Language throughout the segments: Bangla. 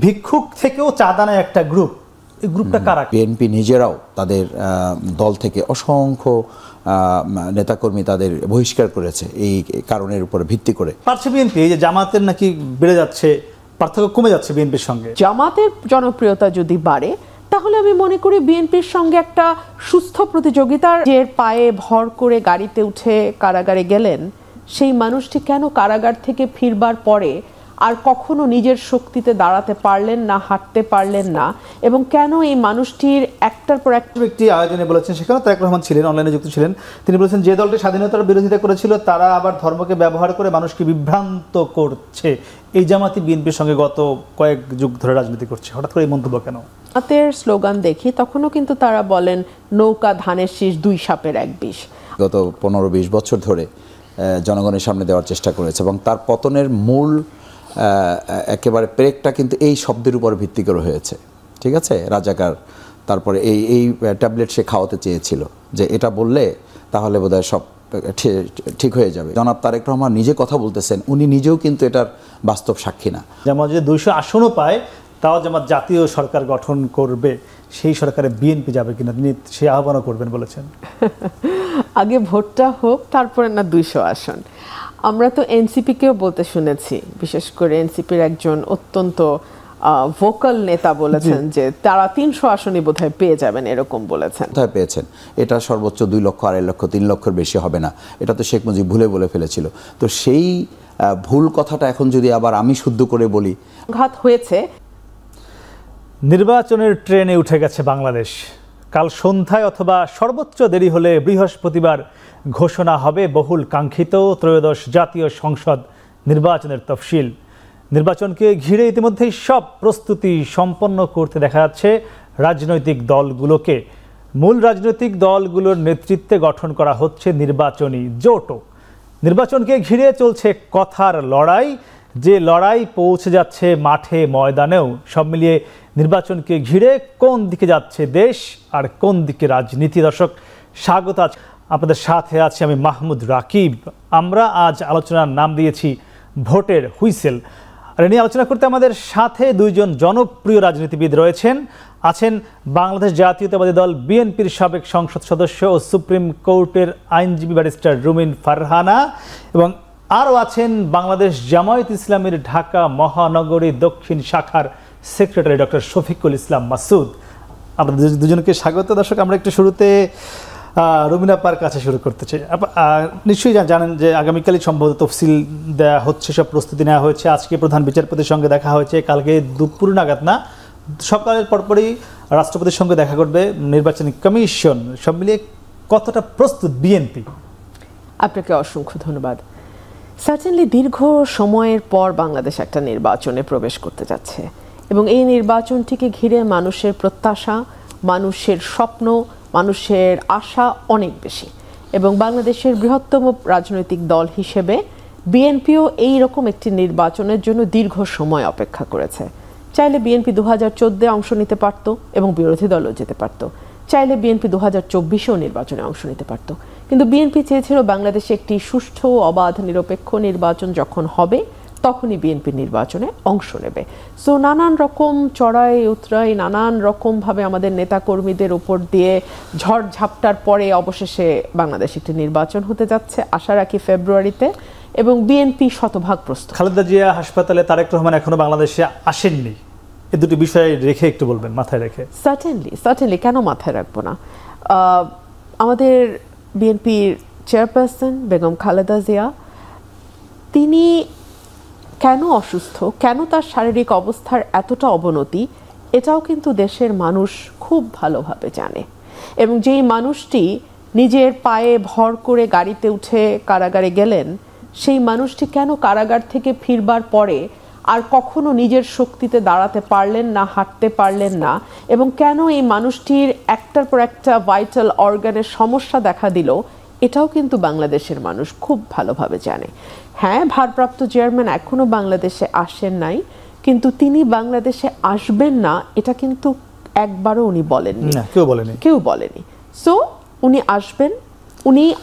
ভিক্ষুক থেকেও চাঁদা নেয় একটা গ্রুপ, এই গ্রুপটা কারা? বিএনপি নিজেরাও তাদের দল থেকে অসংখ্য নেতাকর্মী তাদের বহিষ্কার করেছে এই কারণের উপর ভিত্তি করে। পারছে বিএনপি এই যে জামাতের নাকি বেড়ে যাচ্ছে, পার্থক্য কমে যাচ্ছে বিএনপির সঙ্গে, জামাতের জনপ্রিয়তা যদি বাড়ে তাহলে আমি মনে করি বিএনপির সঙ্গে একটা সুস্থ প্রতিযোগিতার যে পায়ে ভর করে গাড়িতে উঠে কারাগারে গেলেন সেই মানুষটি কেন কারাগার থেকে ফিরবার পরে আর কখনো নিজের শক্তিতে দাঁড়াতে পারলেন না, হাঁটতে পারলেন না, এবং কেন এই মানুষটির একটার পর একটি আয়োজনে বলেছেন, সেখানে তারেক রহমান ছিলেন, অনলাইনে যুক্ত ছিলেন, তিনি বলেছেন যে দলটি স্বাধীনতার বিরোধিতা করেছিল তারা আবার ধর্মকে ব্যবহার করে মানুষকে বিভ্রান্ত করছে। এই জামাতি বিএনপির সঙ্গে গত কয়েক যুগ ধরে রাজনীতি করছে, হঠাৎ করে এই মন্তব্য কেন? জামাতের স্লোগান দেখি তখনও কিন্তু তারা বলেন নৌকা ধানের শীষ, দুই সাপের এক বিষ। গত 15-20 বছর ধরে জনগণের সামনে দেওয়ার চেষ্টা করেছে এবং তার পতনের মূল একেবারে প্রেকটা কিন্তু এই শব্দের উপর ভিত্তি করে হয়েছে। ঠিক আছে, রাজাকার, তারপরে এই ট্যাবলেট সে খাওয়াতে চেয়েছিল যে এটা বললে তাহলে বোধহয় সব ঠিক হয়ে যাবে। জনাব তারেক রহমান নিজে কথা বলতেছেন, উনি নিজেও কিন্তু এটার বাস্তব সাক্ষী না। জামাত যে 200 আসনও পায় তাও জামাত জাতীয় সরকার গঠন করবে, সেই সরকারে বিএনপি যাবে কিনা তিনি সে আহ্বানও করবেন বলেছেন। আগে ভোটটা হোক তারপরে না 200 আসন। আমরা তো এনসিপিকেও বলতে শুনেছি, বিশেষ করে এনসিপির একজন অত্যন্ত ভোকাল নেতা বলেছেন যে তারা 300 আসনই বোধহয় পেয়ে যাবেন, এরকম বলেছেন। কোথায় পেয়েছেন? এটা সর্বোচ্চ 2 লক্ষ, 2.5 লক্ষ, 3 লক্ষের বেশি হবে না, এটা তো শেখ মুজিব ভুলে বলে ফেলেছিল। তো সেই ভুল কথাটা এখন যদি আবার আমি শুদ্ধ করে বলি, ঘাত হয়েছে। নির্বাচনের ট্রেনে উঠে গেছে বাংলাদেশ। কাল সন্ধ্যায় অথবা সর্বোচ্চ দেরি হলে বৃহস্পতিবার ঘোষণা হবে বহুল কাঙ্ক্ষিত ত্রয়োদশ জাতীয় সংসদ নির্বাচনের তফসিল। নির্বাচনকে ঘিরে ইতিমধ্যেই সব প্রস্তুতি সম্পন্ন করতে দেখা যাচ্ছে রাজনৈতিক দলগুলোকে। মূল রাজনৈতিক দলগুলোর নেতৃত্বে গঠন করা হচ্ছে নির্বাচনী জোটও। নির্বাচনকে ঘিরে চলছে কথার লড়াই, যে লড়াই পৌঁছে যাচ্ছে মাঠে ময়দানেও। সব মিলিয়ে নির্বাচনকে ঘিরে কোন দিকে যাচ্ছে দেশ আর কোন দিকে রাজনীতি। দর্শক, স্বাগত আপনাদের সাথে আছি আমি মাহমুদ রাকিব। আমরা আজ আলোচনার নাম দিয়েছি ভোটের হুইসেল। আর নিয়ে আলোচনা করতে আমাদের সাথে 2 জনপ্রিয় রাজনীতিবিদ রয়েছেন। আছেন বাংলাদেশ জাতীয়তাবাদী দল বিএনপির সাবেক সংসদ সদস্য ও সুপ্রিম কোর্টের আইনজীবী ব্যারিস্টার রুমিন ফারহানা, এবং আরও আছেন বাংলাদেশ জামায়াত ইসলামীর ঢাকা মহানগরী দক্ষিণ শাখার সেক্রেটারি ডক্টর শফিকুল ইসলাম মাসুদ। আপনাদের দুজনকে স্বাগত। দর্শক, আমরা একটু শুরুতে রুমিন আপার কাছে শুরু করতে চাই। নিশ্চয়ই জানেন যে আগামীকালই সম্ভবত তফসিল দেওয়া হচ্ছে, সব প্রস্তুতি নেওয়া হয়েছে। আজকে প্রধান বিচারপতির সঙ্গে দেখা হয়েছে, কালকে দুপুর নাগাদ না সকালের পরপরই রাষ্ট্রপতির সঙ্গে দেখা করবে নির্বাচনী কমিশন। সব মিলিয়ে কতটা প্রস্তুত বিএনপি? আপনাকে অসংখ্য ধন্যবাদ। সার্টেনলি দীর্ঘ সময়ের পর বাংলাদেশ একটা নির্বাচনে প্রবেশ করতে যাচ্ছে এবং এই নির্বাচনটিকে ঘিরে মানুষের প্রত্যাশা, মানুষের স্বপ্ন, মানুষের আশা অনেক বেশি। এবং বাংলাদেশের বৃহত্তম রাজনৈতিক দল হিসেবে বিএনপিও এই রকম একটি নির্বাচনের জন্য দীর্ঘ সময় অপেক্ষা করেছে। চাইলে বিএনপি 2014 অংশ নিতে পারত এবং বিরোধী দলও যেতে পারত। চাইলে বিএনপি 2024-এও নির্বাচনে অংশ নিতে পারত, কিন্তু বিএনপি চেয়েছিল বাংলাদেশে একটি সুষ্ঠু, অবাধ, নিরপেক্ষ নির্বাচন যখন হবে তখনই বিএনপি নির্বাচনে অংশ নেবে। সো নানান রকম চড়াই উতরাই, নানান রকমভাবে আমাদের নেতাকর্মীদের উপর দিয়ে ঝড় ঝাপটার পরে অবশেষে বাংলাদেশ একটি নির্বাচন হতে যাচ্ছে, আশা রাখি ফেব্রুয়ারিতে, এবং বিএনপি শতভাগ প্রস্তুত। খালেদা জিয়া হাসপাতালে, তারেক রহমান এখনো বাংলাদেশে আসেননি, এই দুটি বিষয় রেখে একটু বলবেন, মাথায় রেখে। সার্টেনলি কেন মাথায় রাখবো না। আমাদের বিএনপির চেয়ারপারসন বেগম খালেদা জিয়া, তিনি কেন অসুস্থ, কেন তার শারীরিক অবস্থার এতটা অবনতি, এটাও কিন্তু দেশের মানুষ খুব ভালোভাবে জানে। এবং যেই মানুষটি নিজের পায়ে ভর করে গাড়িতে উঠে কারাগারে গেলেন, সেই মানুষটি কেন কারাগার থেকে ফিরবার পরে আর কখনো নিজের শক্তিতে দাঁড়াতে পারলেন না, হাঁটতে পারলেন না, এবং কেন এই মানুষটির একটার পর একটা ভাইটাল অর্গানের সমস্যা দেখা দিল, এটাও কিন্তু বাংলাদেশের মানুষ খুব ভালোভাবে জানে। হ্যাঁ, ভারপ্রাপ্ত চেয়ারম্যান এখনো বাংলাদেশে আসেন নাই, কিন্তু তিনি বাংলাদেশে আসবেন না এটা কিন্তু একবারও উনি বলেননি, কেউ বলেনি। সো উনি আসবেন,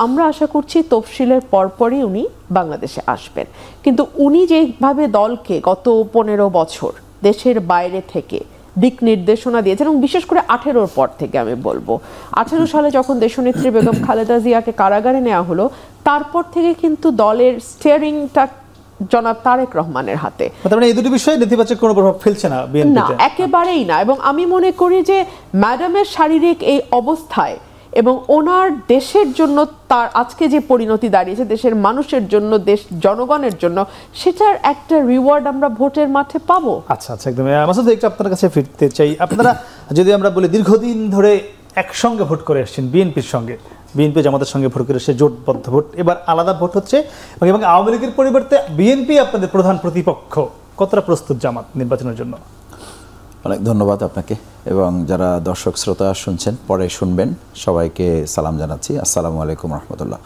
আমরা আশা করছি তফসিলের পরপরই উনি বাংলাদেশে আসবেন। কিন্তু উনি যেভাবে দলকে গত 15 বছর দেশের বাইরে থেকে দিক নির্দেশনা দিয়েছে, এবং বিশেষ করে 18-র পর থেকে আমি বলবো। 18 সালে যখন দেশনেত্রী বেগম খালেদা জিয়াকে কারাগারে নেওয়া হলো, তারপর থেকে কিন্তু দলের স্টিয়ারিংটা জনাব তারেক রহমানের হাতে। মানে এই দুটি বিষয়ে নেতিবাচক কোনো প্রভাব ফেলছে না বিএনপিতে? না, একেবারেই না। এবং আমি মনে করি যে ম্যাডামের শারীরিক এই অবস্থায় এবং ওনার দেশের জন্য তার আজকে যে পরিণতি দাঁড়িয়েছে, দেশের মানুষের জন্য, দেশ জনগণের জন্য, সেটার একটা রিওয়ার্ড আমরা ভোটের মাঠে পাবো। আচ্ছা আচ্ছা, একদম। মাসুদ, একটু আপনার কাছে ফিরতে চাই। আপনারা যদি আমরা বলি দীর্ঘদিন ধরে একসঙ্গে ভোট করে এসেছেন বিএনপির সঙ্গে, বিএনপি জামাতের সঙ্গে ভোট করে এসে জোটবদ্ধ ভোট, এবার আলাদা ভোট হচ্ছে এবং আওয়ামী লীগের পরিবর্তে বিএনপি আপনাদের প্রধান প্রতিপক্ষ। কতটা প্রস্তুত জামাত নির্বাচনের জন্য? অনেক ধন্যবাদ আপনাকে এবং যারা দর্শক শ্রোতা শুনছেন, পরে শুনবেন, সবাইকে সালাম জানাচ্ছি। আসসালামু আলাইকুম রহমতুল্লাহ।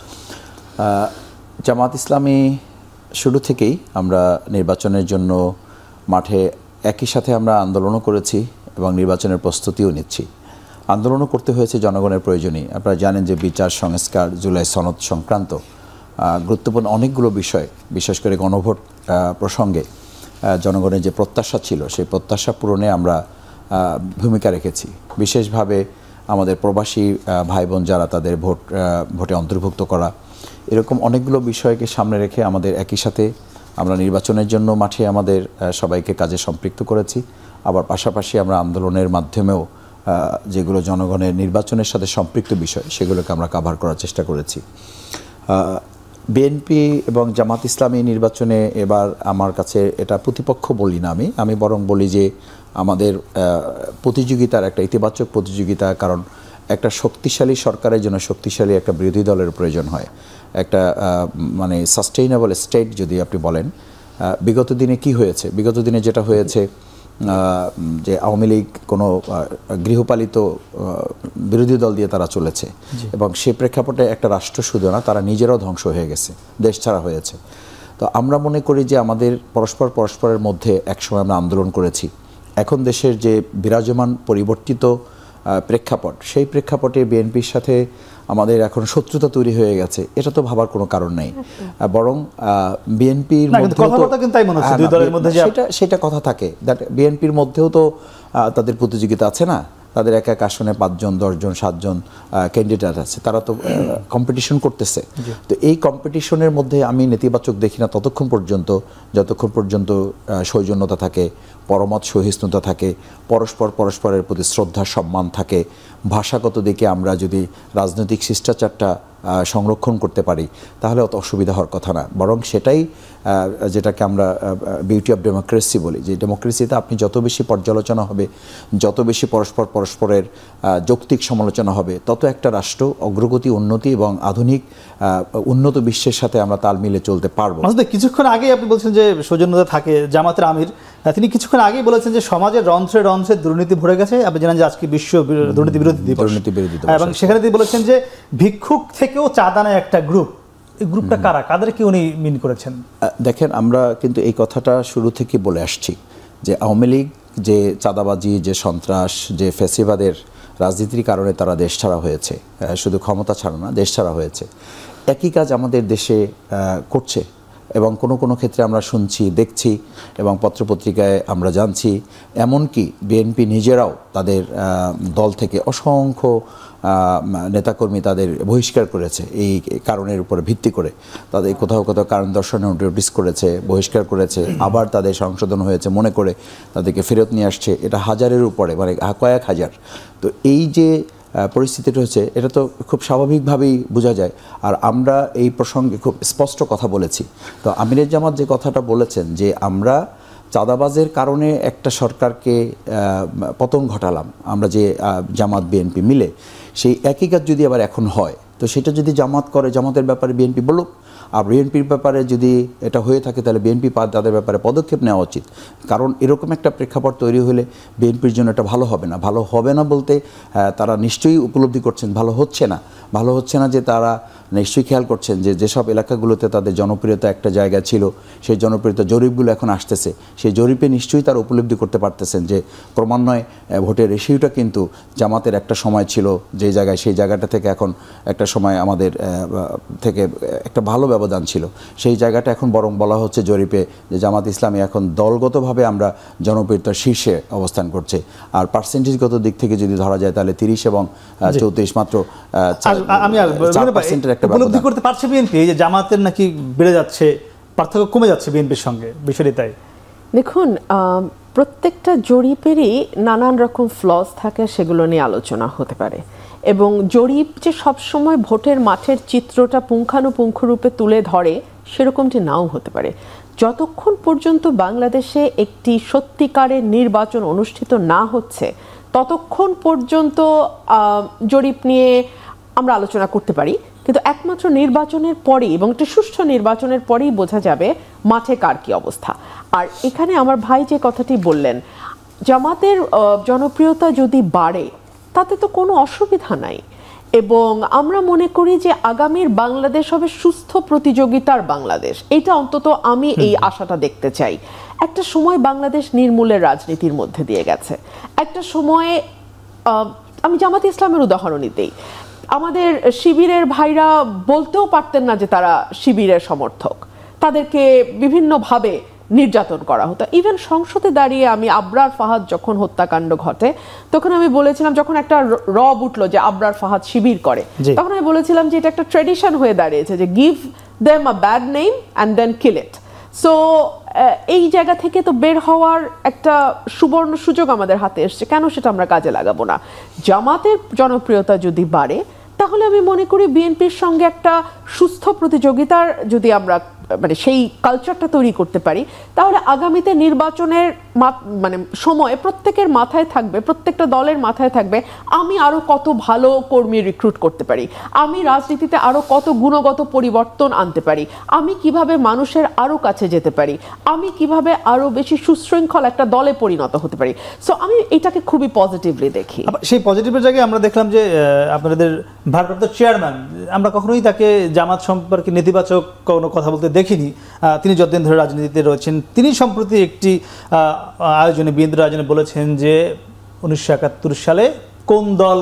জামাত ইসলামী শুরু থেকেই আমরা নির্বাচনের জন্য মাঠে একই সাথে আমরা আন্দোলনও করেছি এবং নির্বাচনের প্রস্তুতিও নিচ্ছি। আন্দোলনও করতে হয়েছে জনগণের প্রয়োজনেই। আপনারা জানেন যে বিচার সংস্কার, জুলাই সনদ সংক্রান্ত গুরুত্বপূর্ণ অনেকগুলো বিষয়, বিশেষ করে গণভোট প্রসঙ্গে জনগণের যে প্রত্যাশা ছিল, সেই প্রত্যাশা পূরণে আমরা ভূমিকা রেখেছি। বিশেষভাবে আমাদের প্রবাসী ভাই বোন যারা, তাদের ভোটে অন্তর্ভুক্ত করা, এরকম অনেকগুলো বিষয়কে সামনে রেখে আমাদের একই সাথে আমরা নির্বাচনের জন্য মাঠে আমাদের সবাইকে কাজে সম্পৃক্ত করেছি। আবার পাশাপাশি আমরা আন্দোলনের মাধ্যমেও যেগুলো জনগণের নির্বাচনের সাথে সম্পৃক্ত বিষয়, সেগুলোকে আমরা কাভার করার চেষ্টা করেছি। বিএনপি এবং জামাত ইসলামী নির্বাচনে এবার আমার কাছে এটা প্রতিপক্ষ বলি না, আমি বরং বলি যে আমাদের প্রতিযোগিতার একটা ইতিবাচক প্রতিযোগিতা। কারণ একটা শক্তিশালী সরকারের জন্য শক্তিশালী একটা বিরোধী দলের প্রয়োজন হয়। একটা মানে সাস্টেইনেবল স্টেট যদি আপনি বলেন, বিগত দিনে কি হয়েছে, বিগত দিনে যেটা হয়েছে যে আওয়ামী লীগ কোনো গৃহপালিত বিরোধী দল দিয়ে তারা চলেছে এবং সে প্রেক্ষাপটে একটা রাষ্ট্র শুধু না, তারা নিজেরাও ধ্বংস হয়ে গেছে, দেশ ছাড়া হয়েছে। তো আমরা মনে করি যে আমাদের পরস্পরের মধ্যে একসময় আমরা আন্দোলন করেছি। এখন দেশের যে বিরাজমান পরিবর্তিত প্রেক্ষাপট, সেই প্রেক্ষাপটে বিএনপির সাথে আমাদের এখন শত্রুতা তৈরি হয়ে গেছে, এটা তো ভাবার কোনো কারণ নেই। বরং বিএনপির সেটা কথা থাকে, বিএনপির মধ্যেও তো তাদের প্রতিযোগিতা আছে না, তাদের এক এক আসনে 5 জন 10 জন 7 জন ক্যান্ডিডেট আছে, তারা তো কম্পিটিশন করতেছে। তো এই কম্পিটিশনের মধ্যে আমি নেতিবাচক দেখি না যতক্ষণ পর্যন্ত সৌজন্যতা থাকে, পরমত সহিষ্ণুতা থাকে, পরস্পরের প্রতি শ্রদ্ধা সম্মান থাকে, ভাষাগত দিকে আমরা যদি রাজনৈতিক শিষ্টাচারটা সংরক্ষণ করতে পারি, তাহলে অত অসুবিধা হওয়ার কথা না। বরং সেটাই যেটাকে আমরা বিউটি অফ ডেমোক্রেসি বলি, যে ডেমোক্রেসিতে আপনি যত বেশি পর্যালোচনা হবে, যত বেশি পরস্পরের যৌক্তিক সমালোচনা হবে, তত একটা রাষ্ট্র অগ্রগতি, উন্নতি এবং আধুনিক উন্নত বিশ্বের সাথে আমরা তাল মিলে চলতে পারবো। কিছুক্ষণ আগেই আপনি বলছেন যে সৌজন্যতা থাকে, জামাতের আমির তিনি কিছুক্ষণ আগেই বলেছেন যে সমাজের রন্ধ্রে রন্ধ্রে দুর্নীতি ভরে গেছে। আপনি জানেন যে আজকে বিশ্ব দুর্নীতি বিরোধী দিবস, এবং সেখানে তিনি বলেছেন যে ভিক্ষুক থেকেও চাঁদা নেয় একটা গ্রুপ। এই গ্রুপটা কারা, কাদেরকে উনি মিন করেছেন? দেখেন, আমরা কিন্তু এই কথাটা শুরু থেকে বলে আসছি যে আওয়ামী লীগ যে চাঁদাবাজি, যে সন্ত্রাস, যে ফ্যাসিবাদের রাজনীতির কারণে তারা দেশ ছাড়া হয়েছে, শুধু ক্ষমতা ছাড়া না, দেশ ছাড়া হয়েছে। একই কাজ আমাদের দেশে করছে এবং কোনো ক্ষেত্রে আমরা শুনছি, দেখছি এবং পত্রপত্রিকায় আমরা জানছি। এমনকি বিএনপি নিজেরাও তাদের দল থেকে অসংখ্য নেতাকর্মী তাদের বহিষ্কার করেছে এই কারণের উপরে ভিত্তি করে। তাদের কোথাও কারণ দর্শানোর নোটিশ করেছে, বহিষ্কার করেছে, আবার তাদের সংশোধন হয়েছে মনে করে তাদেরকে ফেরত নিয়ে আসছে। এটা হাজারের উপরে, মানে কয়েক হাজার। তো এই যে পরিস্থিতিটা হচ্ছে, এটা তো খুব স্বাভাবিকভাবেই বোঝা যায়। আর আমরা এই প্রসঙ্গে খুব স্পষ্ট কথা বলেছি। তো আমিনুল জামাত যে কথাটা বলেছেন যে আমরা চাঁদাবাজের কারণে একটা সরকারকে পতন ঘটালাম, আমরা যে জামাত বিএনপি মিলে, সেই একই কাজ যদি আবার এখন হয়, তো সেটা যদি জামাত করে, জামাতের ব্যাপারে বিএনপি বলুক। আর বিএনপির ব্যাপারে যদি এটা হয়ে থাকে, তাহলে বিএনপি তাদের ব্যাপারে পদক্ষেপ নেওয়া উচিত। কারণ এরকম একটা প্রেক্ষাপট তৈরি হলে বিএনপির জন্য এটা ভালো হবে না। ভালো হবে না বলতে তারা নিশ্চয়ই উপলব্ধি করছেন ভালো হচ্ছে না, যে তারা নিশ্চয়ই খেয়াল করছেন যে যেসব এলাকাগুলোতে তাদের জনপ্রিয়তা একটা জায়গা ছিল, সেই জনপ্রিয়তা জরিপগুলো এখন আসতেছে, সেই জরিপে নিশ্চয়ই তারা উপলব্ধি করতে পারতেছেন যে ক্রমান্বয়ে ভোটের রেশিওটা কিন্তু জামাতের একটা সময় ছিল যে জায়গায়, সেই জায়গাটা থেকে এখন একটা সময় আমাদের থেকে একটা ভালো ব্যবধান ছিল, সেই জায়গাটা এখন বরং বলা হচ্ছে জরিপে যে জামাত ইসলামী এখন দলগতভাবে আমরা জনপ্রিয়তার শীর্ষে অবস্থান করছে। আর পার্সেন্টেজগত দিক থেকে যদি ধরা যায় তাহলে 30 এবং 34 মাত্র আমি 4% একটা উপলব্ধি করতে পারছে বিএনপি যে জামাতের নাকি বেড়ে যাচ্ছে, পার্থক্য কমে যাচ্ছে বিএনপির সঙ্গে, বিষয়টি তাই? দেখুন, প্রত্যেকটা জরিপেরই নানান রকম ফ্লস থাকে, সেগুলো নিয়ে আলোচনা হতে পারে। এবং জরিপ যে সবসময় ভোটের মাঠের চিত্রটা পুঙ্খানুপুঙ্খ রূপে তুলে ধরে সেরকমটি নাও হতে পারে। যতক্ষণ পর্যন্ত বাংলাদেশে একটি সত্যিকারের নির্বাচন অনুষ্ঠিত না হচ্ছে ততক্ষণ পর্যন্ত জরিপ নিয়ে আমরা আলোচনা করতে পারি, কিন্তু একমাত্র নির্বাচনের পরেই এবং একটি সুষ্ঠু নির্বাচনের পরেই বোঝা যাবে মাঠে কার কি অবস্থা। আর এখানে আমার ভাই যে কথাটি বললেন, জামাতের জনপ্রিয়তা যদি বাড়ে তাতে তো কোনো অসুবিধা নাই, এবং আমরা মনে করি যে আগামীর বাংলাদেশ হবে সুস্থ প্রতিযোগিতার বাংলাদেশ। এটা অন্তত আমি এই আশাটা দেখতে চাই। একটা সময় বাংলাদেশ নির্মূলের রাজনীতির মধ্যে দিয়ে গেছে, একটা সময়ে আমি জামাত ইসলামের উদাহরণই দিই, আমাদের শিবিরের ভাইরা বলতেও পারতেন না যে তারা শিবিরের সমর্থক, তাদেরকে বিভিন্নভাবে নির্যাতন করা হতো। ইভেন সংসদে দাঁড়িয়ে আমি আবরার ফাহাদ যখন হত্যাকাণ্ড ঘটে তখন আমি বলেছিলাম, যখন একটা রব উঠলো যে আবরার ফাহাদ শিবির করে, তখন আমি বলেছিলাম যে এটা একটা ট্রেডিশন হয়ে দাঁড়িয়েছে যে give them a bad name and then kill it. So এই জায়গা থেকে তো বের হওয়ার একটা সুবর্ণ সুযোগ আমাদের হাতে এসছে, কেন সেটা আমরা কাজে লাগাবো না? জামাতের জনপ্রিয়তা যদি বাড়ে তাহলে আমি মনে করি বিএনপির সঙ্গে একটা সুস্থ প্রতিযোগিতার যদি আমরা মানে সেই কালচারটা তৈরি করতে পারি, তাহলে আগামীতে নির্বাচনের মানে সময়ে প্রত্যেকের মাথায় থাকবে, প্রত্যেকটা দলের মাথায় থাকবে আমি আরো কত ভালো কর্মী রিক্রুট করতে পারি, আমি রাজনীতিতে আরো কত গুণগত পরিবর্তন আনতে পারি, আমি কিভাবে মানুষের আরো কাছে যেতে পারি, আমি কিভাবে আরো বেশি সুশৃঙ্খল একটা দলে পরিণত হতে পারি। সো আমি এটাকে খুবই পজিটিভলি দেখি। সেই পজিটিভের জায়গায় আমরা দেখলাম যে আপনাদের ভারপ্রাপ্ত চেয়ারম্যান, আমরা কখনোই তাকে জামাত সম্পর্কে নেতিবাচক কোনো কথা বলতে দেখিনি। তিনি যতদিন ধরে রাজনীতিতে রয়েছেন, তিনি সম্প্রতি একটি আয়োজনে, বিএনপির আয়োজনে বলেছেন যে 1971 সালে কোন দল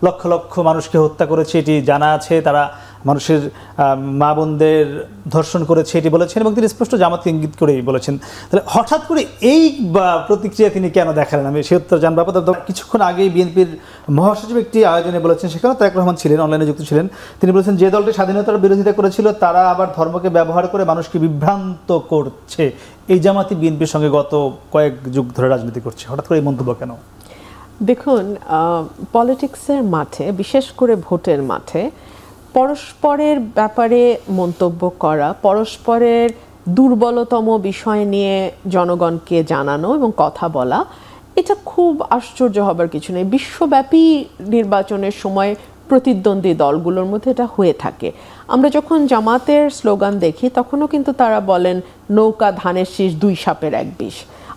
লক্ষ লক্ষ মানুষকে হত্যা করেছে এটি জানা আছে, তারা মানুষের মা বোনদের ধর্ষণ করেছে এটি বলেছেন, এবং তিনি স্পষ্ট জামাতকে ইঙ্গিত করেই বলেছেন। তাহলে হঠাৎ করে এই প্রতিক্রিয়া তিনি কেন দেখালেন, আমি সে উত্তর জানবো। কিছুক্ষণ আগেই বিএনপির মহাসচিব একটি আয়োজনে বলেছেন, সেখানে তারেক রহমান ছিলেন, অনলাইনে যুক্ত ছিলেন, তিনি বলেছেন যে দলটি স্বাধীনতার বিরোধিতা করেছিল তারা আবার ধর্মকে ব্যবহার করে মানুষকে বিভ্রান্ত করছে। এই জামাতই বিএনপির সঙ্গে গত কয়েক যুগ ধরে রাজনীতি করছে, হঠাৎ করে এই মন্তব্য কেন? দেখুন, পলিটিক্সের মাঠে, বিশেষ করে ভোটের মাঠে, পরস্পরের ব্যাপারে মন্তব্য করা, পরস্পরের দুর্বলতম বিষয় নিয়ে জনগণকে জানানো এবং কথা বলা, এটা খুব আশ্চর্য হবার কিছু নেই। বিশ্বব্যাপী নির্বাচনের সময় প্রতিদ্বন্দ্বী দলগুলোর মধ্যে এটা হয়ে থাকে। আমরা যখন জামাতের স্লোগান দেখি তখনও কিন্তু তারা বলেন নৌকা ধানের শীষ 2 সাপের 1 বিষ,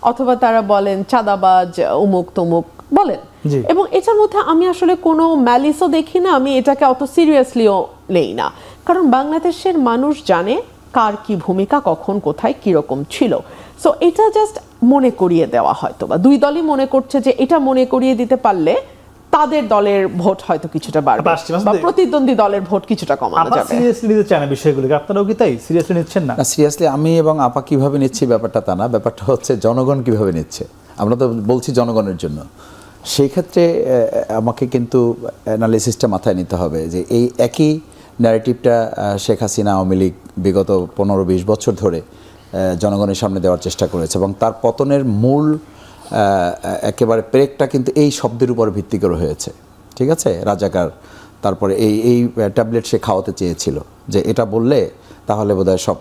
অথবা তারা বলেন চাঁদাবাজ অমুক তমুক বলেন, এবং এটার মধ্যে আমি আসলে কোনো ম্যালিসও দেখি না, আমি এটাকে অত সিরিয়াসলিও নেই না, কারণ বাংলাদেশের মানুষ জানে কার কি ভূমিকা, কখন কোথায় কিরকম ছিল। সো এটা জাস্ট মনে করিয়ে দেওয়া, হয়তো বা দুই দলই মনে করছে যে এটা মনে করিয়ে দিতে পারলে তাদের দলের ভোট হয়তো কিছুটা বাড়বে বা প্রতিদ্বন্দ্বী দলের ভোট কিছুটা কমানো যাবে। সিরিয়াসলি নিতে চায় না বিষয়গুলোকে, আপনারাও কি তাই সিরিয়াসলি নিচ্ছেন না? সিরিয়াসলি আমি এবং আপা কিভাবে নিচ্ছি ব্যাপারটা তা না, ব্যাপারটা হচ্ছে জনগণ কিভাবে নিচ্ছে। আমরা তো বলছি জনগণের জন্য, সেই ক্ষেত্রে আমাকে কিন্তু অ্যানালিসিসটা মাথায় নিতে হবে যে এই একই ন্যারেটিভটা শেখ হাসিনা আওয়ামী লীগ বিগত 15-20 বছর ধরে জনগণের সামনে দেওয়ার চেষ্টা করেছে, এবং তার পতনের মূল একেবারে প্রেকটা কিন্তু এই শব্দের উপর ভিত্তি করে হয়েছে। ঠিক আছে, রাজাকার, তারপরে এই ট্যাবলেট সে খাওয়াতে চেয়েছিল যে এটা বললে তাহলে বোধহয় সব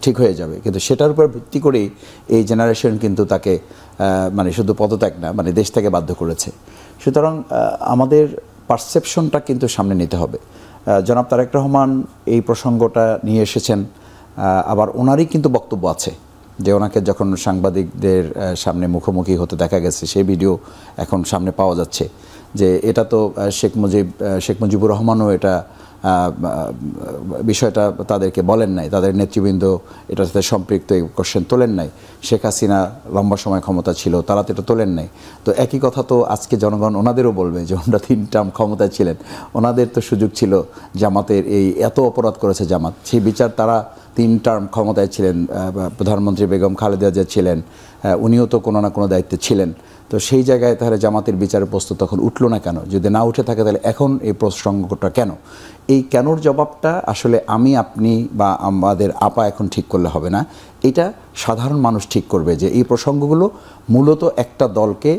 ঠিক হয়ে যাবে, কিন্তু সেটার উপর ভিত্তি করেই এই জেনারেশন কিন্তু তাকে মানে শুধু পদত্যাগ না, মানে দেশ থেকে বাধ্য করেছে। সুতরাং আমাদের পারসেপশনটা কিন্তু সামনে নিতে হবে। জনাব তারেক রহমান এই প্রসঙ্গটা নিয়ে এসেছেন, আবার ওনারই কিন্তু বক্তব্য আছে যে ওনাকে যখন সাংবাদিকদের সামনে মুখোমুখি হতে দেখা গেছে সেই ভিডিও এখন সামনে পাওয়া যাচ্ছে, যে এটা তো শেখ মুজিবুর রহমানও এটা বিষয়টা তাদেরকে বলেন নাই, তাদের নেতৃবৃন্দ এটার সাথে সম্পৃক্ত এই কোশ্চেন তোলেন নাই। শেখ হাসিনা লম্বা সময় ক্ষমতা ছিল, তারা তো এটা তোলেন নাই। তো একই কথা তো আজকে জনগণ ওনাদেরও বলবে যে ওনারা 3 টার্ম ক্ষমতায় ছিলেন, ওনাদের তো সুযোগ ছিল জামাতের এই এত অপরাধ করেছে জামাত, সেই বিচার তারা 3 টার্ম ক্ষমতায় ছিলেন, প্রধানমন্ত্রী বেগম খালেদা জিয়া ছিলেন, উনিও তো কোনো না কোনো দায়িত্বে ছিলেন। তো সেই জায়গায় তাহলে জামাতের বিচারের প্রশ্ন তখন উঠলো না কেন? যদি না উঠে থাকে তাহলে এখন এই প্রসঙ্গটা কেন? এই কেনর জবাবটা আসলে আমি, আপনি বা আমাদের আপা এখন ঠিক করলে হবে না, এটা সাধারণ মানুষ ঠিক করবে যে এই প্রসঙ্গগুলো মূলত একটা দলকে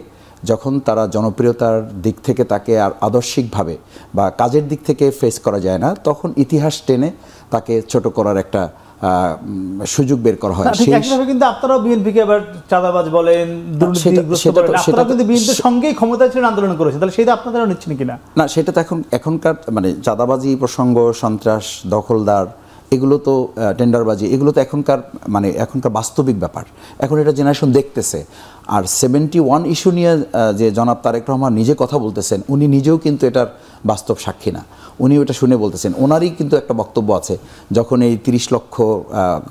যখন তারা জনপ্রিয়তার দিক থেকে তাকে আর আদর্শিকভাবে বা কাজের দিক থেকে ফেস করা যায় না, তখন ইতিহাস টেনে তাকে ছোট করার একটা সুযোগ বের করা হয়। কিন্তু আপনারাও বিএনপিকে আবার চাঁদাবাজ বলেন, দুর্নীতিগ্রস্ত বলেন, আপনারা কিন্তু বিএনপির সঙ্গেই ক্ষমতায় ছিলেন, আন্দোলন করেছেন, তাহলে সেটা আপনারাও নিচ্ছেন কিনা? না, সেটা তো এখনকার মানে চাঁদাবাজি প্রসঙ্গ, সন্ত্রাস, দখলদার, এগুলো তো টেন্ডারবাজি, এগুলো তো এখনকার বাস্তবিক ব্যাপার। এখন এটা জেনারেশন দেখতেছে। আর 71 ইস্যু নিয়ে যে জনাব তারেক রহমান নিজে কথা বলতেছেন, উনি নিজেও কিন্তু এটার বাস্তব সাক্ষী না, উনি ওটা শুনে বলতেছেন। ওনারই কিন্তু একটা বক্তব্য আছে, যখন এই 30 লক্ষ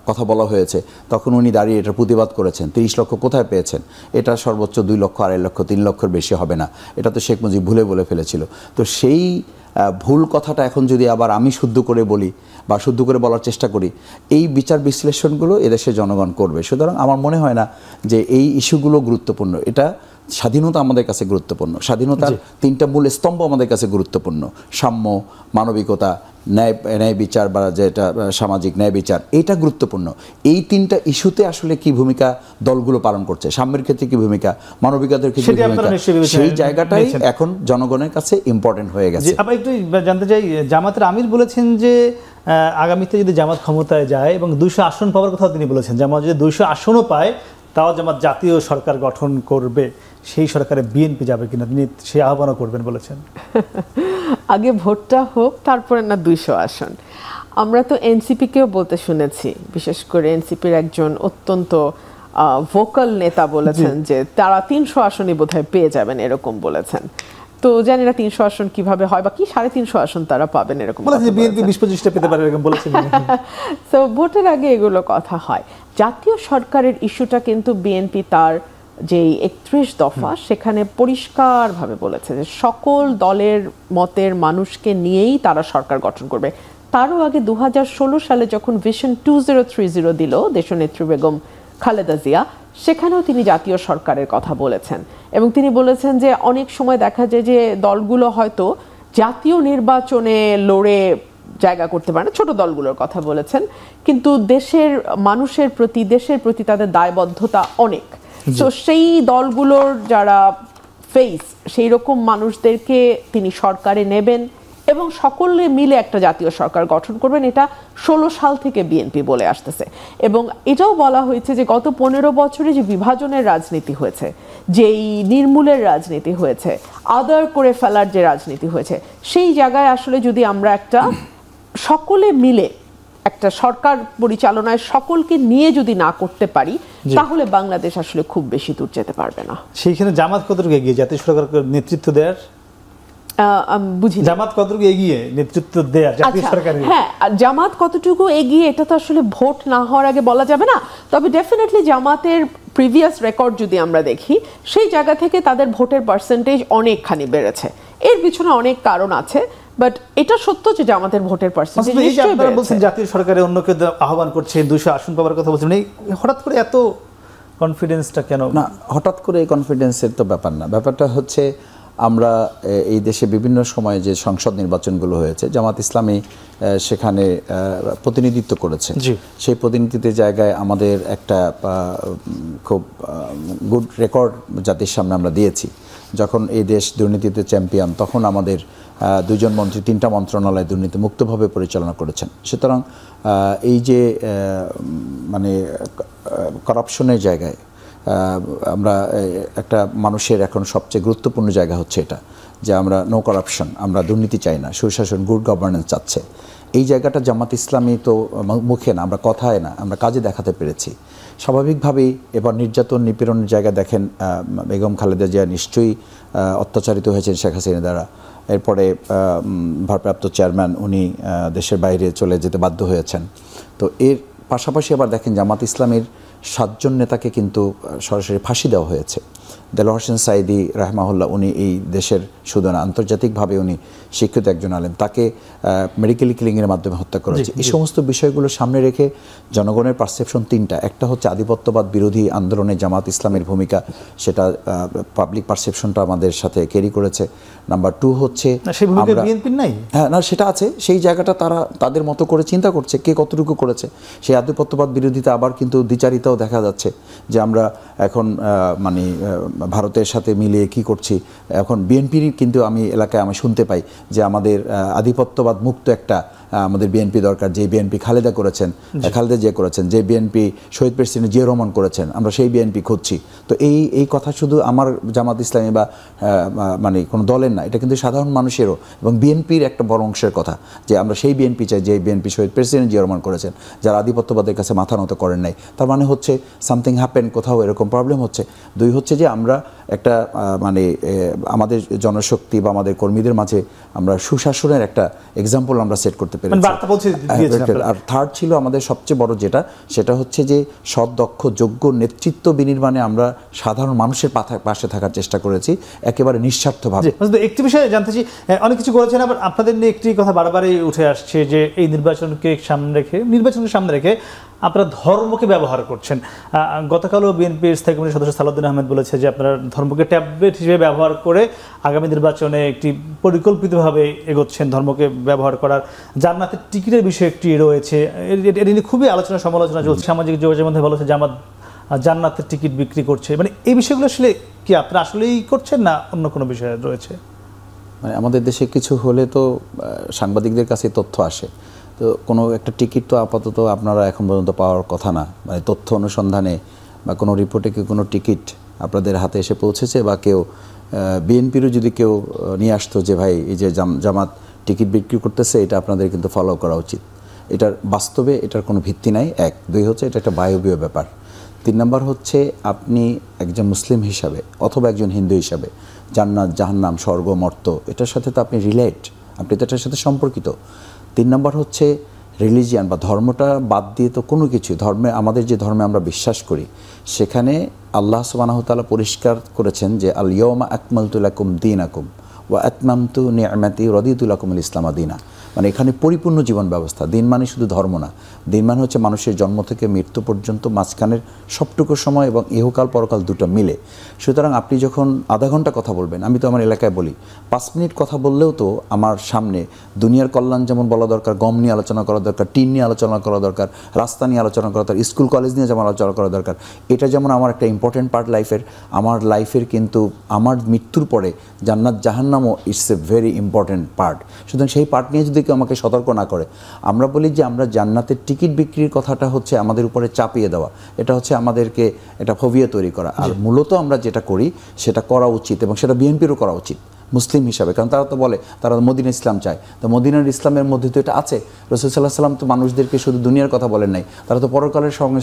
কথা বলা হয়েছে তখন উনি দাঁড়িয়ে এটার প্রতিবাদ করেছেন। 30 লক্ষ কোথায় পেয়েছেন? এটা সর্বোচ্চ 2 লক্ষ, 2.5 লক্ষ, 3 লক্ষের বেশি হবে না, এটা তো শেখ মুজিব ভুলে বলে ফেলেছিল। তো সেই ভুল কথাটা এখন যদি আবার আমি শুদ্ধ করে বলি বা শুদ্ধ করে বলার চেষ্টা করি, এই বিচার বিশ্লেষণগুলো এদেশে জনগণ করবে। সুতরাং আমার মনে হয় না যে এই ইস্যুগুলো গুরুত্বপূর্ণ। এটা স্বাধীনতা আমাদের কাছে গুরুত্বপূর্ণ, স্বাধীনতার 3টা মূল স্তম্ভ আমাদের কাছে গুরুত্বপূর্ণ: সাম্য, মানবিকতা, ন্যায় বিচার বা যেটা সামাজিক ন্যায় বিচার, এইটা গুরুত্বপূর্ণ। এই 3টা ইস্যুতে আসলে কি ভূমিকা দলগুলো পালন করছে, সাম্যের ক্ষেত্রে কি ভূমিকা, মানবিকতার ক্ষেত্রে কি ভূমিকা, সেই জায়গাটাই এখন জনগণের কাছে ইম্পর্টেন্ট হয়ে গেছে। আবার একটু জানতে চাই, জামাতের আমির বলেছেন যে আগামীতে যদি জামাত ক্ষমতায় যায় এবং 200 আসন পাওয়ার কথা তিনি বলেছেন, জামাত যদি 200 আসনও পায় তাও জামাত জাতীয় সরকার গঠন করবে, সেই সরকারে বিএনপি যাবে কিনা তিনি সেই আহ্বানও করবেন বলেছেন। আগে ভোটটা হোক, তারপরে না 200 আসন। আমরা তো এনসিপিকেও বলতে শুনেছি, বিশেষ করে এনসিপির একজন অত্যন্ত ভোকাল নেতা বলেছেন যে তারা 300 আসনই বোধহয় পেয়ে যাবেন, এরকম বলেছেন। তো জানি না 300 আসন কিভাবে হয়, বা কি 350 আসন তারা পাবেন এরকম বলেছেন, বিএনপি 20-25টা পেতে পারে এরকম বলেছেন। তো ভোটের আগে এগুলো কথা হয়। জাতীয় সরকারের ইস্যুটা কিন্তু বিএনপি তার যে 31 দফা সেখানে পরিষ্কারভাবে বলেছে যে সকল দলের মতের মানুষকে নিয়েই তারা সরকার গঠন করবে। তারও আগে 2016 সালে যখন ভিশন 2030 দিল দেশনেত্রী বেগম খালেদা জিয়া, সেখানেও তিনি জাতীয় সরকারের কথা বলেছেন। এবং তিনি বলেছেন যে অনেক সময় দেখা যায় যে দলগুলো হয়তো জাতীয় নির্বাচনে লড়ে জায়গা করতে পারে না, ছোট দলগুলোর কথা বলেছেন, কিন্তু দেশের মানুষের প্রতি, দেশের প্রতি তাদের দায়বদ্ধতা অনেক। তো সেই দলগুলোর যারা ফেস, সেই রকম মানুষদেরকে তিনি সরকারে নেবেন এবং সকলে মিলে একটা জাতীয় সরকার গঠন করবেন। এটা 16 সাল থেকে বিএনপি বলে আসতেছে। এবং এটাও বলা হয়েছে যে গত 15 বছরে যে বিভাজনের রাজনীতি হয়েছে, যেই নির্মূলের রাজনীতি হয়েছে, আদার করে ফেলার যে রাজনীতি হয়েছে, সেই জায়গায় আসলে যদি আমরা একটা সকলে মিলে একটা সরকার পরিচালনায় সকলকে নিয়ে যদি না করতে পারি, তাহলে বাংলাদেশ আসলে খুব বেশি দূর যেতে পারবে না। সেইখানে জামাত কতটুকু এগিয়ে জাতীয় সরকার নেতৃত্ব দেওয়ার? বুঝি জামাত কতটুকু এগিয়ে নেতৃত্ব দেওয়ার জাতীয় সরকারের? হ্যাঁ, জামাত কতটুকু এগিয়ে এটা তো আসলে ভোট না হওয়ার আগে বলা যাবে না। তবে ডেফিনেটলি জামাতের প্রিভিয়াস রেকর্ড যদি আমরা দেখি, সেই জায়গা থেকে তাদের ভোটের পার্সেন্টেজ অনেকখানি বেড়েছে। এর পিছনে অনেক কারণ আছে, বাট এটা সত্য যে জামাতের ভোটের পার্সেন্টেজ নিশ্চয়ই বেড়েছে। বলছেন জাতীয় সরকারের অন্যকে আহ্বান করছে, 200 আসন পাওয়ার কথা বলছেন, হঠাৎ করে এত কনফিডেন্সটা কেন? না, হঠাৎ করে এই কনফিডেন্সের তো ব্যাপার না। ব্যাপারটা হচ্ছে আমরা এই দেশে বিভিন্ন সময়ে যে সংসদ নির্বাচনগুলো হয়েছে, জামাত ইসলামী সেখানে প্রতিনিধিত্ব করেছে। সেই প্রতিনিধিত্বের জায়গায় আমাদের একটা খুব গুড রেকর্ড জাতির সামনে আমরা দিয়েছি। যখন এই দেশ দুর্নীতিতে চ্যাম্পিয়ন, তখন আমাদের 2জন মন্ত্রী 3টা মন্ত্রণালয় দুর্নীতি মুক্তভাবে পরিচালনা করেছেন। সুতরাং এই যে মানে করাপশনের জায়গায় আমরা একটা মানুষের এখন সবচেয়ে গুরুত্বপূর্ণ জায়গা হচ্ছে এটা যে আমরা নো করাপশন, আমরা দুর্নীতি চাই না, সুশাসন, গুড গভর্নেন্স চাচ্ছে। এই জায়গাটা জামাত ইসলামী তো মুখে না, আমরা কথায় না, আমরা কাজে দেখাতে পেরেছি। স্বাভাবিকভাবেই এবার নির্যাতন নিপীড়নের জায়গা দেখেন, বেগম খালেদা জিয়া নিশ্চয়ই অত্যাচারিত হয়েছেন শেখ হাসিনা দ্বারা। এরপরে ভারপ্রাপ্ত চেয়ারম্যান উনি দেশের বাইরে চলে যেতে বাধ্য হয়েছেন। তো এর পাশাপাশি আবার দেখেন জামাত ইসলামের 7 জন নেতাকে কিন্তু সরাসরি ফাঁসি দেওয়া হয়েছে। দেলোয়ার হোসেন সাঈদী রাহমাহুল্লাহ, উনি এই দেশের শুধু না আন্তর্জাতিকভাবে উনি শিক্ষিত একজন আলেম, তাকে মেডিকেল কিলিংয়ের মাধ্যমে হত্যা করা হয়েছে। এই সমস্ত বিষয়গুলো সামনে রেখে জনগণের পারসেপশন 3টা। একটা হচ্ছে আধিপত্যবাদ বিরোধী আন্দোলনে জামাত ইসলামের ভূমিকা, সেটা পাবলিক পারসেপশনটা আমাদের সাথে ক্যারি করেছে। নাম্বার 2 হচ্ছে হ্যাঁ না, সেটা আছে, সেই জায়গাটা তারা তাদের মতো করে চিন্তা করছে কে কতটুকু করেছে। সেই আধিপত্যবাদ বিরোধিতা আবার কিন্তু দ্বিচারিতাও দেখা যাচ্ছে যে আমরা এখন মানে ভারতের সাথে মিলিয়ে কি করছি। এখন বিএনপির কিন্তু আমি এলাকায় আমি শুনতে পাই যে আমাদের আধিপত্যবাদ মুক্ত একটা আমাদের বিএনপি দরকার, যে বিএনপি খালেদা জিয়া করেছেন, যে বিএনপি শহীদ প্রেসিডেন্ট জিয়া রহমান করেছেন, আমরা সেই বিএনপি খুঁজছি। তো এই কথা শুধু আমার জামাত ইসলামী বা মানে কোনো দলের না, এটা কিন্তু সাধারণ মানুষেরও এবং বিএনপির একটা বড় অংশের কথা যে আমরা সেই বিএনপি চাই যে বিএনপি শহীদ প্রেসিডেন্ট জিয়া রহমান করেছেন, যারা আধিপত্যবাদের কাছে মাথা নত করেন নাই। তার মানে হচ্ছে সামথিং হ্যাপেন, কোথাও এরকম প্রবলেম হচ্ছে। 2 হচ্ছে যে আমরা একটা মানে আমাদের জনশক্তি বা আমাদের কর্মীদের মাঝে আমরা সুশাসনের একটা এক্সাম্পল আমরা সেট করতে পেরেছি। আর 3rd ছিল আমাদের সবচেয়ে বড় যেটা, সেটা হচ্ছে যে সৎ, দক্ষ, যোগ্য নেতৃত্ব বিনির্মাণে আমরা সাধারণ মানুষের পাশে থাকার চেষ্টা করেছি একেবারে নিঃস্বার্থভাবে। একটি বিষয়ে জানতে চাই, অনেক কিছু করেছেন, আবার আপনাদের নিয়ে একটি কথা বারবারই উঠে আসছে যে এই নির্বাচনকে সামনে রেখে আপনারা ধর্মকে ব্যবহার করছেন। গতকালও বিএনপির স্থায়ী কমিটির সদস্য সালাউদ্দিন আহমেদ বলেছে যে আপনারা ধর্মকে ট্যাবলেট হিসেবে ব্যবহার করে আগামী নির্বাচনে একটি পরিকল্পিতভাবে এগোচ্ছেন ধর্মকে ব্যবহার করার। জান্নাতের টিকিটের বিষয়ে একটি রয়েছে, এটি নিয়ে খুবই আলোচনা সমালোচনা চলছে। সামাজিক যোগাযোগের মধ্যে বলেছে জামাত জান্নাতের টিকিট বিক্রি করছে। মানে এই বিষয়গুলো আসলে কি আপনারা আসলেই করছেন না অন্য কোনো বিষয় রয়েছে? মানে আমাদের দেশে কিছু হলে তো সাংবাদিকদের কাছে তথ্য আসে, তো কোনো একটা টিকিট তো আপাতত আপনারা এখন পর্যন্ত পাওয়ার কথা না। মানে তথ্য অনুসন্ধানে বা কোনো রিপোর্টে কি কোনো টিকিট আপনাদের হাতে এসে পৌঁছেছে বা কেউ বিএনপিরও যদি কেউ নিয়ে আসতো যে ভাই এই যে জামাত টিকিট বিক্রি করতেছে, এটা আপনাদের কিন্তু ফলো করা উচিত, এটার বাস্তবে এটার কোনো ভিত্তি নাই। 1 2 হচ্ছে এটা একটা বায়বীয় ব্যাপার। 3 নম্বর হচ্ছে আপনি একজন মুসলিম হিসাবে অথবা একজন হিন্দু হিসাবে জান্নাত, জাহান্নাম, স্বর্গ, মর্ত, এটার সাথে তো আপনি রিলেট, আপনি তো এটার সাথে সম্পর্কিত। 3 নম্বর হচ্ছে রিলিজিয়ান বা ধর্মটা বাদ দিয়ে তো কোনো কিছু ধর্মে, আমাদের যে ধর্মে আমরা বিশ্বাস করি সেখানে আল্লাহ সুবহানাহু ওয়া তাআলা পরিষ্কার করেছেন যে আল ইয়াওমা আকমালতু লাকুম দীনাকুম ওয়া আতমামতু নি'মাতি ওয়া রাদিতু লাকুমুল ইসলামা দীনা। মানে এখানে পরিপূর্ণ জীবন ব্যবস্থা। দিন মানে শুধু ধর্ম না, দিন মানে হচ্ছে মানুষের জন্ম থেকে মৃত্যু পর্যন্ত মাঝখানের সবটুকু সময় এবং ইহকাল পরকাল দুটো মিলে। সুতরাং আপনি যখন আধা ঘন্টা কথা বলবেন, আমি তো আমার এলাকায় বলি 5 মিনিট কথা বললেও তো আমার সামনে দুনিয়ার কল্যাণ যেমন বলা দরকার, গম নিয়ে আলোচনা করা দরকার, টিন নিয়ে আলোচনা করা দরকার, রাস্তা নিয়ে আলোচনা করা দরকার, স্কুল কলেজ নিয়ে যেমন আলোচনা করা দরকার। এটা যেমন আমার একটা ইম্পর্টেন্ট পার্ট লাইফের, আমার লাইফের কিন্তু আমার মৃত্যুর পরে জান্নাত জাহান্নামও it's a very important part. সুতরাং সেই পার্ট নিয়ে যদি কেউ আমাকে সতর্ক না করে, আমরা বলি যে আমরা জান্নাতের টিকিট বিক্রির কথাটা হচ্ছে আমাদের উপরে চাপিয়ে দেওয়া, এটা হচ্ছে আমাদেরকে একটা ফোবিয়া তৈরি করা। আর মূলত আমরা যেটা করি সেটা করা উচিত এবং সেটা বিএনপিরও করা উচিত মুসলিম হিসাবে, কারণ তারা তো বলে তারা মদিনা ইসলাম চায়। তো মদিনার ইসলামের মধ্যে তো এটা আছে। রাসূল সাল্লাল্লাহু আলাইহি ওয়াসাল্লাম তো মানুষদেরকে শুধু দুনিয়ার কথা বলেন নাই, তারা তো পরকালের সঙ্গে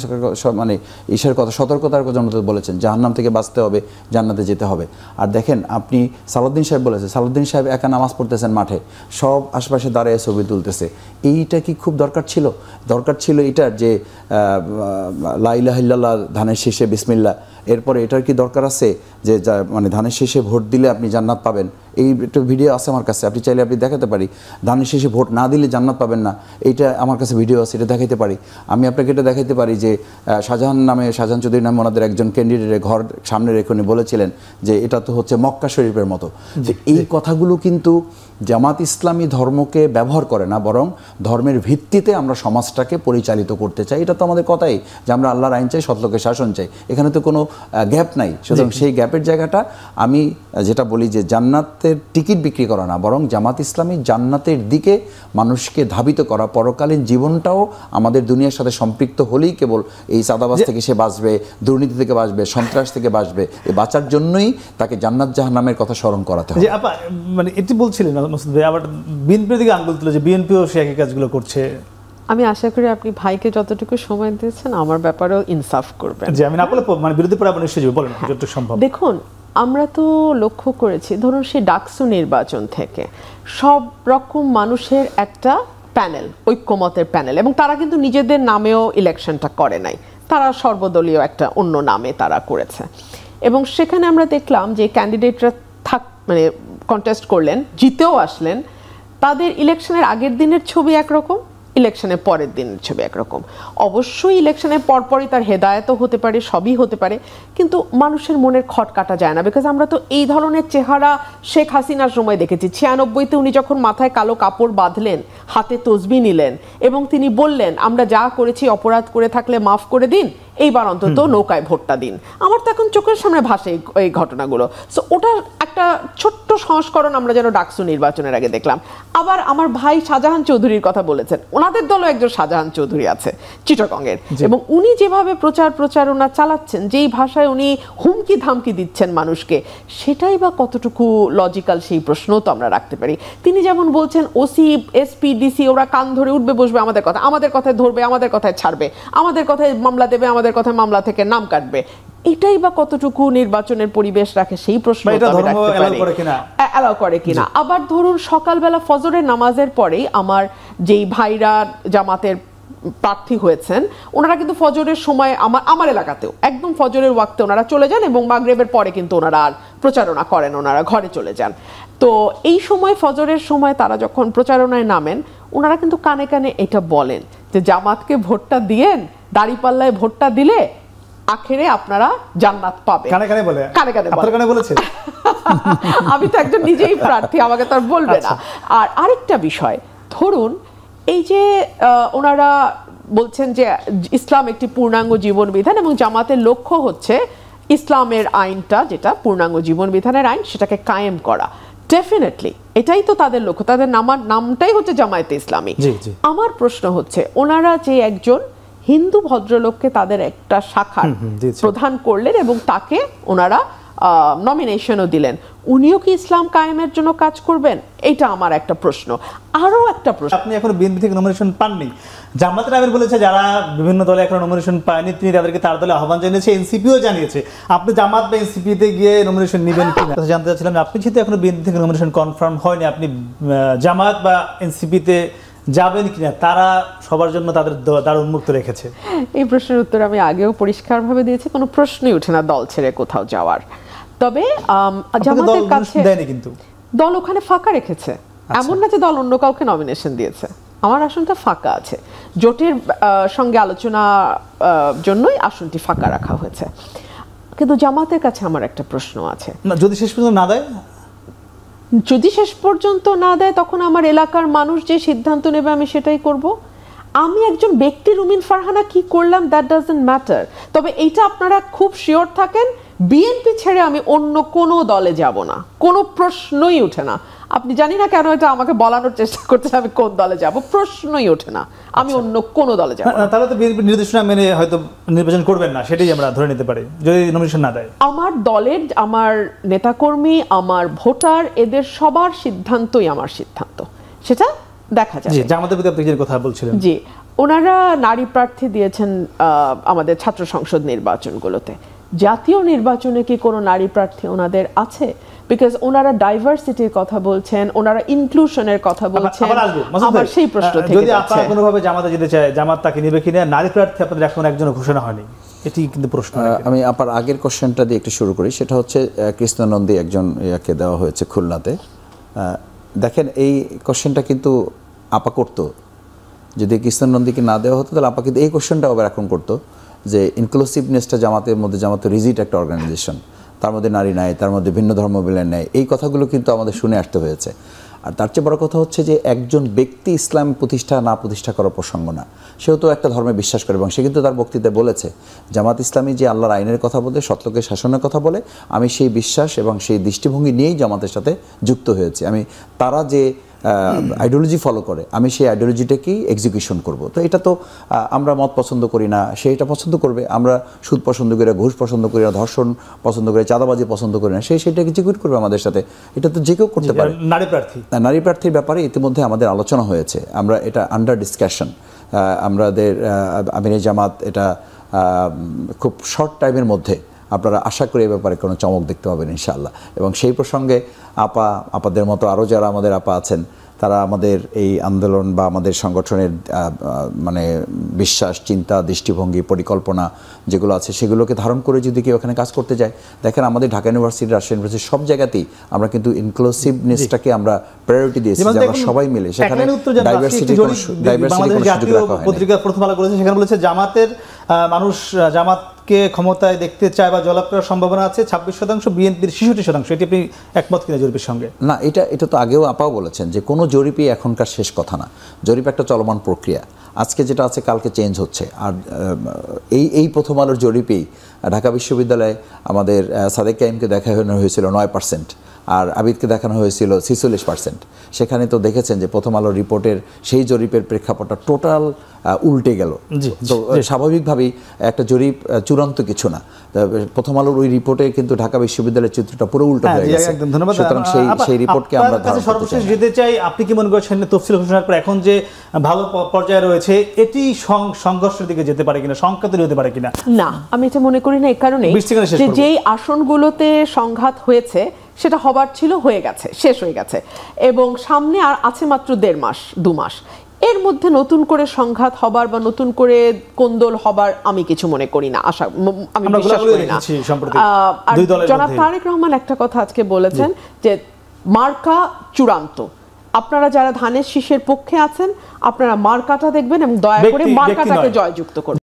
মানে ঈশার কথা, সতর্কতার কথা বলেছেন, জাহান্নাম থেকে বাঁচতে হবে, জান্নাতে যেতে হবে। আর দেখেন আপনি সালাউদ্দিন সাহেব বলেছে, সালাউদ্দিন সাহেব একা নামাজ পড়তেছেন মাঠে, সব আশপাশে দাঁড়িয়ে ছবি তুলতেছে। এইটা কি খুব দরকার ছিল? দরকার ছিল এটার যে লা ইলাহা ইল্লাল্লাহ ধানের শেষে বিসমিল্লাহ, এরপরে এটার কি দরকার আছে যে মানে ধানের শেষে ভোট দিলে আপনি জান্নাত পাবেন? এই একটা ভিডিও আছে আমার কাছে, আপনি চাইলে আপনি দেখাতে পারি। ধানের শেষে ভোট না দিলে জান্নাত পাবেন না, এইটা আমার কাছে ভিডিও আছে, এটা দেখাইতে পারি। আমি আপনাকে এটা দেখাইতে পারি যে শাহজাহান চৌধুরী নামে ওনাদের একজন ক্যান্ডিডেটের ঘর সামনে রেখে উনি বলেছিলেন যে এটা তো হচ্ছে মক্কা শরীফের মতো। যে এই কথাগুলো কিন্তু জামাত ইসলামী ধর্মকে ব্যবহার করে না, বরং ধর্মের ভিত্তিতে আমরা সমাজটাকে পরিচালিত করতে চাই। এটা তো আমাদের কথাই যে আমরা আল্লাহর আইন চাই, সৎলোকের শাসন চাই, এখানে তো কোনো গ্যাপ নাই। সুতরাং সেই গ্যাপের জায়গাটা আমি যেটা বলি যে জান্নাতে জান্নাতের টিকিট বিক্রি করা না, বরং জামাত ইসলামী জান্নাতের দিকে মানুষকে ধাবিত করা। পরকালীন জীবনটাও আমাদের দুনিয়ার সাথে সম্পৃক্ত হলেই কেবল এই চাঁদাবাজ থেকে সে বাঁচবে, দুর্নীতি থেকে বাঁচবে, সন্ত্রাস থেকে বাঁচবে। এই বাঁচার জন্যই তাকে জান্নাত জাহান্নামের কথা স্মরণ করাতে হবে। যে আপা মানে এটি বলছিলেন মাসুদ ভাই, আবার বিএনপির দিকে আঙুল তুলে যে বিএনপিও সে একই কাজগুলো করছে। আমি আশা করি আপনি ভাইকে যতটুকু সময় দিয়েছেন আমার ব্যাপারেও ইনসাফ করবেন। যে আমি না বলে মানে বিরোধী পরে আবার নিশ্চয়ই যাবো, বলেন যতটুকু সম্ভব। দেখুন, আমরা তো লক্ষ্য করেছি, ধরুন সেই ডাকসু নির্বাচন থেকে সব রকম মানুষের একটা প্যানেল, ঐক্যমতের প্যানেল, এবং তারা কিন্তু নিজেদের নামেও ইলেকশনটা করে নাই, তারা সর্বদলীয় একটা অন্য নামে তারা করেছে। এবং সেখানে আমরা দেখলাম যে ক্যান্ডিডেটরা মানে কন্টেস্ট করলেন, জিতেও আসলেন, তাদের ইলেকশনের আগের দিনের ছবি একরকম, ইলেকশনের পরের দিনের ছবি একরকম। অবশ্যই ইলেকশনের পরপরই তার হেদায়েতও হতে পারে, সবই হতে পারে, কিন্তু মানুষের মনের খট কাটা যায় না। বিকজ আমরা তো এই ধরনের চেহারা শেখ হাসিনার সময় দেখেছি। 96-তে উনি যখন মাথায় কালো কাপড় বাঁধলেন, হাতে তসবি নিলেন এবং তিনি বললেন আমরা যা করেছি অপরাধ করে থাকলে মাফ করে দিন, এইবার অন্তত নৌকায় ভোটটা দিন। আমার তো এখন চোখের সামনে ভাসে এই ঘটনাগুলো। সো ওটার একটা ছোট্ট সংস্করণ আমরা যেন ডাকসু নির্বাচনের আগে দেখলাম। আবার আমার ভাই শাহজাহান চৌধুরীর কথা বলেছেন, ওনাদের দলও একজন শাহজাহান চৌধুরী আছে চিটাগংয়ের, এবং উনি যেভাবে প্রচারণা চালাচ্ছেন, যেই ভাষায় উনি হুমকি ধামকি দিচ্ছেন মানুষকে, সেটাই বা কতটুকু লজিক্যাল সেই প্রশ্নও তো আমরা রাখতে পারি। তিনি যেমন বলছেন ওসি, এসপি, ডিসি ওরা কান ধরে উঠবে বসবে আমাদের কথায় ধরবে, আমাদের কথায় ছাড়বে, আমাদের কথায় মামলা দেবে, আমাদের কথায় মামলা থেকে নাম কাটবে, এটাই বা কতটুকু নির্বাচনের পরিবেশ রাখে সেই প্রশ্ন অ্যালাউ করে কিনা। আবার ধরুন সকালবেলা ফজরের নামাজের পরেই আমার যেই ভাইরা জামাতের প্রার্থী হয়েছেন, ওনারা কিন্তু ফজরের সময় আমার এলাকাতেও একদম ফজরের ওয়াক্তে ওনারা চলে যান এবং মাগরিবের পরে কিন্তু ওনারা আর প্রচারণা করেন, ওনারা ঘরে চলে যান। তো এই সময় ফজরের সময় তারা যখন প্রচারণায় নামেন, ওনারা কিন্তু কানে কানে এটা বলেন যে জামাতকে ভোটটা দিয়েন, দাঁড়িপাল্লায় ভোটটা দিলে আখেরে আপনারা জান্নাত পাবেন। কানে কানে বলে, কানে কানে বলে, কানে বলেছে। আমি তো একজন নিজেই প্রার্থী, আমাকে তো আর বলবে না। আর আরেকটা বিষয়, ধরুন এই যে ওনারা বলছেন যে ইসলাম একটি পূর্ণাঙ্গ জীবন বিধান এবং জামাতের লক্ষ্য হচ্ছে ইসলামের আইনটা, যেটা পূর্ণাঙ্গ জীবন বিধানের আইন, সেটাকে কায়েম করা। ডেফিনেটলি এটাই তো তাদের লক্ষ্য, তাদের নামটাই হচ্ছে জামায়াতে ইসলামী। আমার প্রশ্ন হচ্ছে, ওনারা যে একজন হিন্দু ভদ্রলোককে তাদের একটা শাখার প্রধান করলেন এবং তাকে ওনারা নমিনেশনও দিলেন, উনিও কি ইসলাম কায়েমের জন্য কাজ করবেন? এটা আমার একটা প্রশ্ন। আরো একটা প্রশ্ন, আপনি এখন বিএনপি থেকে নমিনেশন পাননি, জামাতের আমির বলেছে যারা বিভিন্ন দলে এখন নমিনেশন পায়নি তিনি তাদেরকে তার দলে আহ্বান জানিয়েছে, এনসিপিও জানিয়েছে। আপনি জামাত বা এনসিপিতে গিয়ে নমিনেশন নেবেন কিনা জানতে চাচ্ছিলাম। আপনি যেহেতু এখনো বিএনপি থেকে নমিনেশন কনফার্ম হয়নি, আপনি জামাত বা এনসিপিতে যাবেন কিনা, তারা সবার জন্য তাদের দ্বার উন্মুক্ত রেখেছে। এই প্রশ্নের উত্তর আমি আগেও পরিষ্কারভাবে দিয়েছি, কোনো প্রশ্নই ওঠে না দল ছেড়ে কোথাও যাওয়ার। তবে জামাতের কাছে দেয়নি, কিন্তু দল ওখানে ফাঁকা রেখেছে, এমন না যে দল অন্য কাউকে নমিনেশন দিয়েছে। আমার আসনটা ফাঁকা আছে, জোটের সঙ্গে আলোচনা জন্যই আসনটি ফাঁকা রাখা হয়েছে। কিন্তু জামাতের কাছে আমার একটা প্রশ্ন আছে, যদি শেষ পর্যন্ত না দেয়, যদি শেষ পর্যন্ত না দেয় তখন আমার এলাকার মানুষ যে সিদ্ধান্ত নেবে আমি সেটাই করব। আমি একজন ব্যক্তি রুমিন ফারহানা কি করলাম দ্যাট ডাজন্ট ম্যাটার। তবে এইটা আপনারা খুব শিওর থাকেন, বিএনপি ছেড়ে আমি অন্য কোনো দলে যাব না, কোনো প্রশ্নই ওঠে না। আপনি জানি না কেন এটা আমাকে বলানোর চেষ্টা করতে আমি কোন দলে যাব, প্রশ্নই ওঠে না, আমি অন্য কোনো দলে যাব না। তাহলে তো বিএনপি নির্দেশনা মেনে হয়তো নির্বাচন করবেন না, সেটাই আমরা ধরে নিতে পারি যদি নমিনেশন না দেয়। আমার দলের, আমার নেতাকর্মী, আমার ভোটার, এদের সবার সিদ্ধান্তই আমার সিদ্ধান্ত, সেটা দেখা যায়। জামাতের প্রতি আপনি যে কথা বলছিলেন, জি, ওনারা নারী প্রার্থী দিয়েছেন আমাদের ছাত্র সংসদ নির্বাচনগুলোতে। জাতীয় নির্বাচনে কি কোনো নারী প্রার্থী ওনাদের আছে? বিকজ ওনারা ডাইভার্সিটির কথা বলছেন, ওনারা ইনক্লুশনের কথা বলছেন। আমার সেই প্রশ্ন থেকে যদি আপনারা কোনোভাবে জামাতে যেতে চায়, জামাত তাকে নেবে কিনা? নারী প্রার্থী আপনাদের এখন একজন ঘোষণা হয়নি, এটি কিন্তু প্রশ্ন। আমি আপনার আগের কোশ্চেনটা দিয়ে একটু শুরু করি, সেটা হচ্ছে কৃষ্ণনন্দী একজন ইয়াকে দেওয়া হয়েছে খুলনাতে। দেখেন এই কোশ্চেনটা কিন্তু আপা করতো, যদি কৃষ্ণনন্দীকে না দেওয়া হতো তাহলে আপা কিন্তু এই কোশ্চেনটা আবার এখন করতো যে ইনক্লুসিভনেসটা জামাতের মধ্যে, জামাত রিজিট একটা অর্গানাইজেশন, তার মধ্যে নারী নাই, তার মধ্যে ভিন্ন ধর্ম বিলেন নেই, এই কথাগুলো কিন্তু আমাদের শুনে আসতে হয়েছে। আর তার চেয়ে বড় কথা হচ্ছে যে একজন ব্যক্তি ইসলাম প্রতিষ্ঠা না প্রতিষ্ঠা করার প্রসঙ্গ না, সেও তো একটা ধর্মে বিশ্বাস করে এবং সে কিন্তু তার বক্তৃতায় বলেছে জামাত ইসলামী যে আল্লাহর আইনের কথা বলে, সৎলোকের শাসনের কথা বলে, আমি সেই বিশ্বাস এবং সেই দৃষ্টিভঙ্গি নিয়েই জামাতের সাথে যুক্ত হয়েছি। আমি তারা যে আইডিওলজি ফলো করে আমি সেই আইডিওলজিটাকেই এক্সিকিউশন করব। তো এটা তো আমরা মত পছন্দ করি না, সে এটা পছন্দ করবে। আমরা সুদ পছন্দ করি না, ঘুষ পছন্দ করি না, ধর্ষণ পছন্দ করি, চাঁদাবাজি পছন্দ করি না, সেটা এক্সিকিউট করবে আমাদের সাথে। এটা তো যে কেউ করতে পারে। নারী প্রার্থীর ব্যাপারে ইতিমধ্যে আমাদের আলোচনা হয়েছে, আমরা এটা আন্ডার ডিসকাশন। আমাদের আমিরে জামাত এটা খুব শর্ট টাইমের মধ্যে আপনারা আশা করি এ ব্যাপারে কোনো চমক দেখতে পাবেন ইনশাআল্লাহ। এবং সেই প্রসঙ্গে আপাদের মতো আরও যারা আমাদের আপা আছেন তারা আমাদের এই আন্দোলন বা আমাদের সংগঠনের মানে বিশ্বাস, চিন্তা, দৃষ্টিভঙ্গি, পরিকল্পনা যেগুলো আছে সেগুলোকে ধারণ করে যদি কেউ ওখানে কাজ করতে যায়, দেখেন আমাদের ঢাকা ইউনিভার্সিটি, রাজশাহী ইউনিভার্সিটি সব জায়গাতেই আমরা কিন্তু ইনক্লুসিভনেসটাকে আমরা প্রায়োরিটি দিয়েছি, যে আমরা সবাই মিলে সেখানে ডাইভার্সিটি কোনো সুযোগ রাখা হয়নি। পত্রিকা প্রথম আলো করেছে, সেখানে বলেছে জামাতের মানুষ জামাতকে ক্ষমতায় দেখতে চায় বা জয়লাভ করার সম্ভাবনা আছে 26%, বিএনপির 66%। এটি আপনি একমত কিনা জরিপের সঙ্গে? না, এটা তো আগেও আপাও বলেছেন যে কোনো জরিপই এখনকার শেষ কথা না, জরিপ একটা চলমান প্রক্রিয়া। আজকে যেটা আছে কালকে চেঞ্জ হচ্ছে। আর এই প্রথম আলোর জরিপেই ঢাকা বিশ্ববিদ্যালয়ে আমাদের সাদেক কাইমকে দেখানো হয়েছিল 9%, আর আবিদকে দেখানো হয়েছিল 46%। সেখানে তো দেখেছেন যে প্রথম আলোর রিপোর্টের সেই জরিপের প্রেক্ষাপটটা টোটাল উল্টে গেল। তো স্বাভাবিকভাবেই একটা জরিপ চূড়ান্ত কিছু না, প্রথম আলোর ওই রিপোর্টে কিন্তু ঢাকা বিশ্ববিদ্যালয়ের চিত্রটা পুরো উল্টো হয়ে গেছে। সুতরাং সেই রিপোর্টকে আমরা সর্বশেষ যেতে চাই, আপনি কি মনে করছেন তফসিল ঘোষণার পর এখন যে ভালো পর্যায়ে রয়েছে এটি সংঘর্ষের দিকে যেতে পারে কিনা, সংঘাত তৈরি হতে পারে কিনা? না, আমি এটা মনে করি না। এই কারণে যে যেই আসনগুলোতে সংঘাত হয়েছে সেটা হবার ছিল, হয়ে গেছে, শেষ হয়ে গেছে, এবং সামনে আর আছে মাত্র 1.5 মাস 2 মাস। এর মধ্যে নতুন করে সংঘাত হবার বা নতুন করে কোন্দল হবার আমি কিছু মনে করি না, আমি বিশ্বাস করি না। আর জনাব তারেক রহমান একটা কথা আজকে বলেছেন যে মার্কা চূড়ান্ত। আপনারা যারা ধানের শীষের পক্ষে আছেন আপনারা মার্কাটা দেখবেন এবং দয়া করে মার্কাটাকে জয়যুক্ত করবেন।